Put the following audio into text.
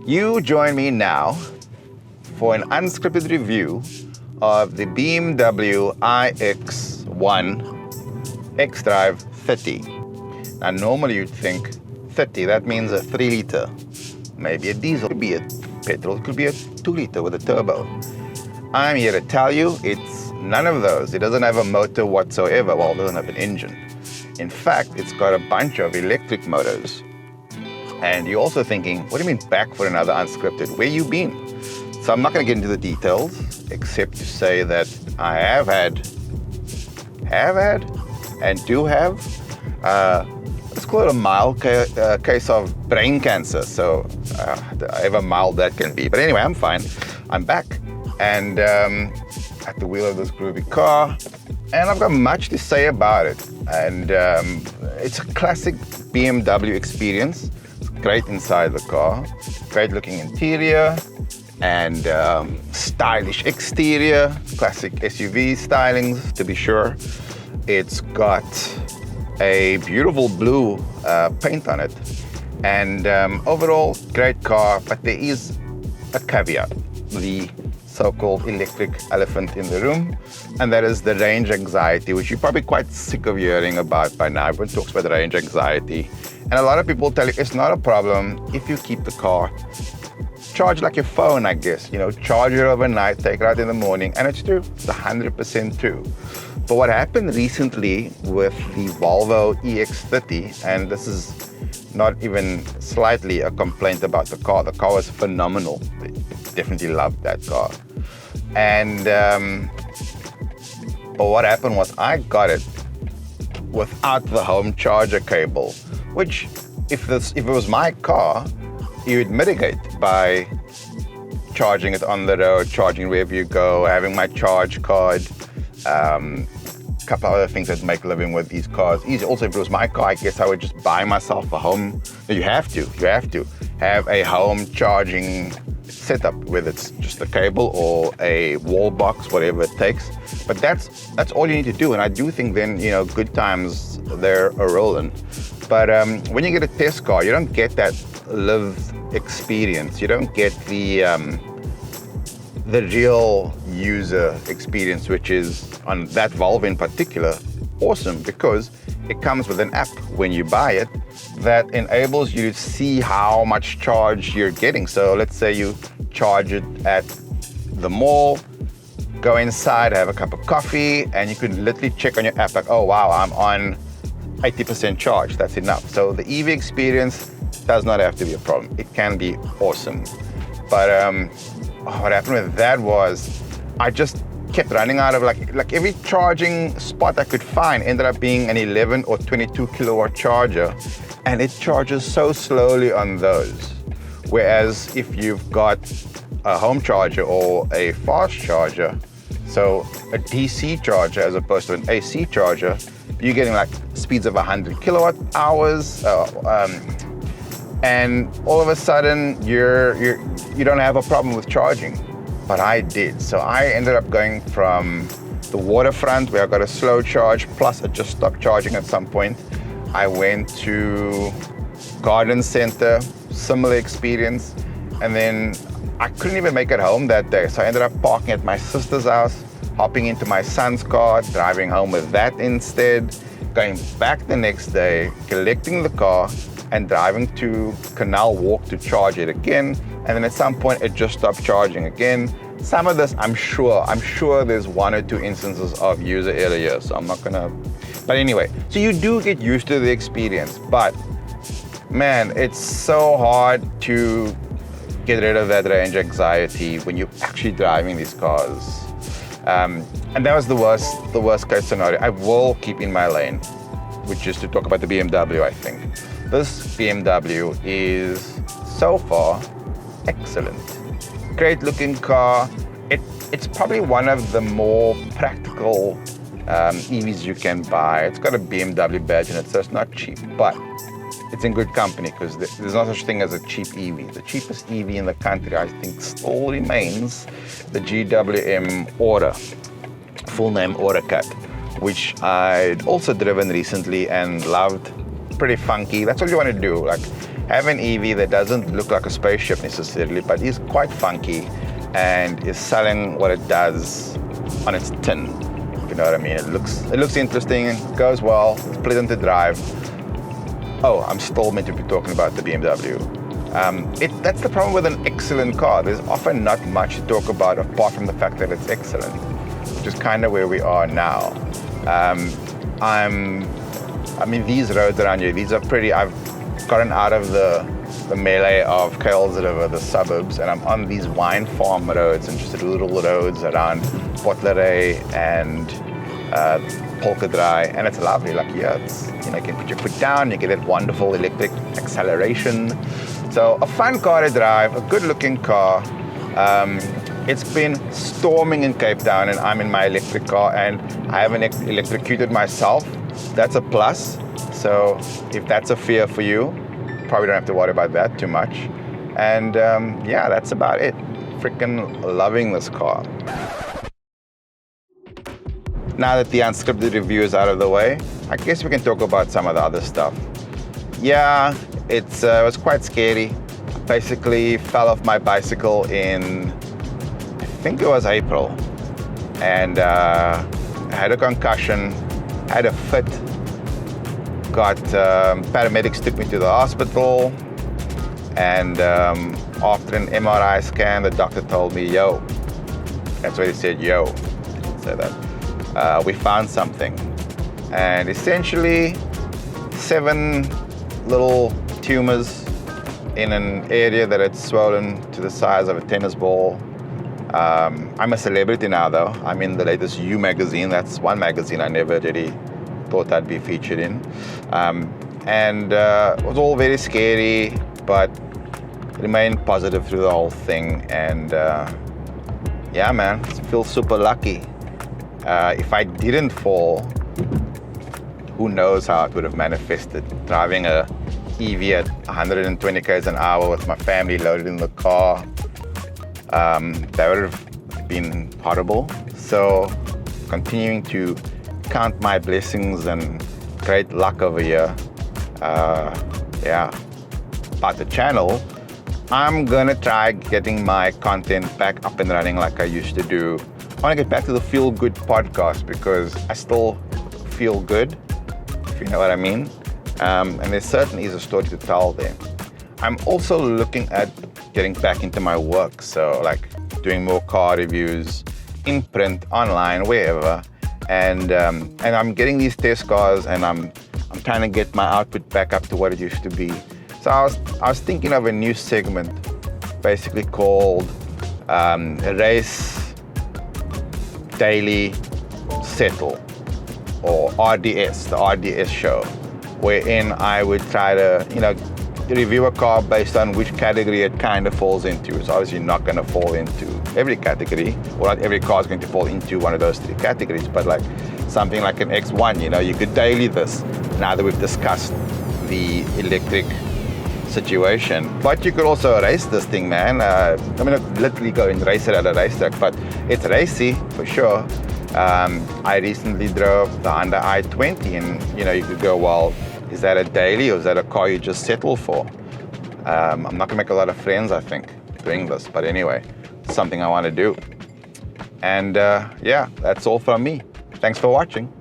You join me now for an unscripted review of the BMW iX1 xDrive 30. Now normally you'd think 30, that means a 3 liter, maybe a diesel, could be a petrol, it could be a 2 liter with a turbo. I'm here to tell you it's none of those. It doesn't have a motor whatsoever. Well, it doesn't have an engine. In fact, it's got a bunch of electric motors. And you're also thinking, what do you mean back for another unscripted? Where you been? So I'm not going to get into the details, except to say that I have had, and do have, let's call it a mild case of brain cancer. So however mild that can be. But anyway, I'm fine. I'm back and at the wheel of this groovy car. And I've got much to say about it. And it's a classic BMW experience. It's great inside the car, great looking interior, and stylish exterior, classic SUV stylings to be sure. It's got a beautiful blue paint on it, and overall great car, but there is a caveat, the so-called electric elephant in the room, and that is the range anxiety, which you're probably quite sick of hearing about by now. Everyone talks about range anxiety, and a lot of people tell you it's not a problem if you keep the car charged like your phone, I guess. You know, charge it overnight, take it out in the morning, and it's true. It's 100% true. But what happened recently with the Volvo EX30, and this is not even slightly a complaint about the car was phenomenal. I definitely loved that car. And but what happened was I got it without the home charger cable, which if it was my car, you would mitigate by charging it on the road, charging wherever you go, having my charge card, couple of other things that make living with these cars easy. Also, if it was my car, I guess I would just buy myself a home. You have to have a home charging setup, whether it's just a cable or a wall box, whatever it takes. But that's all you need to do. And I do think then, you know, good times, they're a-rolling. But when you get a test car, you don't get that lived experience. You don't get the real user experience, which is on that Volvo in particular, awesome, because it comes with an app when you buy it that enables you to see how much charge you're getting. So let's say you charge it at the mall, go inside, have a cup of coffee, and you can literally check on your app like, oh wow, I'm on 80% charge, that's enough. So the EV experience does not have to be a problem. It can be awesome. But what happened with that was I just kept running out of like every charging spot I could find ended up being an 11 or 22 kilowatt charger, and it charges so slowly on those. Whereas if you've got a home charger or a fast charger, so a DC charger as opposed to an AC charger, you're getting like speeds of 100 kilowatt hours, and all of a sudden you don't have a problem with charging. But I did. So I ended up going from the waterfront, where I got a slow charge, plus it just stopped charging at some point. I went to garden center, similar experience, and then I couldn't even make it home that day. So I ended up parking at my sister's house, hopping into my son's car, driving home with that instead, going back the next day, collecting the car, and driving to Canal Walk to charge it again. And then at some point it just stopped charging again. Some of this, I'm sure there's 1 or 2 instances of user error here, so I'm not gonna, but anyway, so you do get used to the experience, but man, it's so hard to get rid of that range anxiety when you're actually driving these cars. And that was the worst case scenario. I will keep in my lane, which is to talk about the BMW, I think. This BMW is so far excellent. Great looking car. It's probably one of the more practical EVs you can buy. It's got a BMW badge in it, so it's not cheap, but it's in good company because there's no such thing as a cheap EV. The cheapest EV in the country, I think, still remains the GWM Aura, full name Aura Cut, which I'd also driven recently and loved. Pretty funky. That's what you want to do. Like, have an EV that doesn't look like a spaceship necessarily, but is quite funky and is selling what it does on its tin. You know what I mean? It looks interesting, it goes well, it's pleasant to drive. Oh, I'm still meant to be talking about the BMW. That's the problem with an excellent car. There's often not much to talk about apart from the fact that it's excellent, which is kind of where we are now. I mean, these roads around here, these are pretty, I've gotten out of the melee of Kuilsriver, the suburbs, and I'm on these wine farm roads and just little roads around Potleray and Polkadry, and it's lovely. Like, yeah, it's, you know, you can put your foot down, you get that wonderful electric acceleration. So a fun car to drive, a good looking car. It's been storming in Cape Town and I'm in my electric car and I haven't electrocuted myself. That's a plus. So if that's a fear for you, probably don't have to worry about that too much. And yeah, that's about it. Freaking loving this car. Now that the unscripted review is out of the way, I guess we can talk about some of the other stuff. Yeah, it was quite scary. Basically fell off my bicycle in, I think it was April. And I had a concussion, had a fit, got, paramedics took me to the hospital. And after an MRI scan, the doctor told me, yo, that's what he said, yo, he didn't say that. We found something. And essentially 7 little tumors in an area that had swollen to the size of a tennis ball. I'm a celebrity now though. I'm in the latest You magazine. That's one magazine I never really thought I'd be featured in. And it was all very scary, but remained positive through the whole thing. And yeah, man, I feel super lucky. If I didn't fall, who knows how it would have manifested. Driving a EV at 120 km an hour with my family loaded in the car, that would have been horrible. So continuing to count my blessings and great luck over here. Yeah, about the channel, I'm gonna try getting my content back up and running like I used to do. I want to get back to the Feel Good podcast because I still feel good, if you know what I mean. And there certainly is a story to tell there. I'm also looking at getting back into my work, so like doing more car reviews in print, online, wherever. And I'm getting these test cars, and I'm trying to get my output back up to what it used to be. So I was thinking of a new segment, basically called Race Daily Settle, or RDS, the RDS show, wherein I would try to, you know, review a car based on which category it kind of falls into. It's obviously not going to fall into every category, or not every car is going to fall into one of those 3 categories, but like something like an X1, you know, you could daily this now that we've discussed the electric situation. But you could also race this thing, man. I mean, not literally go and race it at a racetrack, but it's racy for sure. I recently drove the Honda i20, and you know, you could go, well, is that a daily or is that a car you just settle for? I'm not gonna make a lot of friends, I think, doing this, but anyway, it's something I want to do. And yeah, that's all from me. Thanks for watching.